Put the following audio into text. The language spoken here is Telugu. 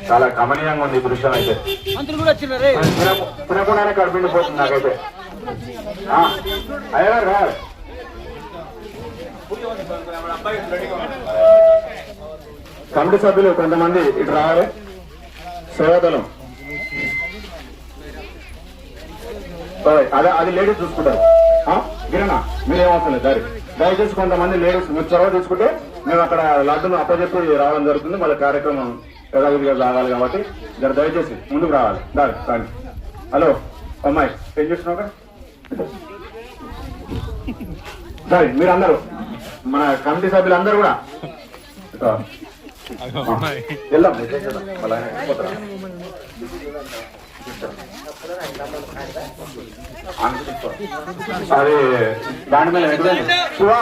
చాలా కమనీయంగా ఉంది ఈ దృశ్యం అయితే. తినకుండానే కడుపుండిపోతుంది నాకైతే. అయ్యగారు రావాలి. కమిటీ సభ్యులు కొంతమంది ఇటు రావాలి. సేవాదళం అది లేడీస్ చూసుకుంటారు. గిరణ మీరేమవసరం లేదు. దయచేసి కొంతమంది లేడీస్ మీరు చొరవ తీసుకుంటే మేము అక్కడ లడ్డును అప్పచెప్పి రావడం జరుగుతుంది. మళ్ళీ కార్యక్రమం యథావిధిగా సాగాలి కాబట్టి దయచేసి ముందుకు రావాలి. దాని హలో అమ్మాయి ఏం చేస్తున్నావు? సరే మీరందరూ మన కమిటీ సభ్యులందరూ కూడా వెళ్దాం. అది దాని మీద శివా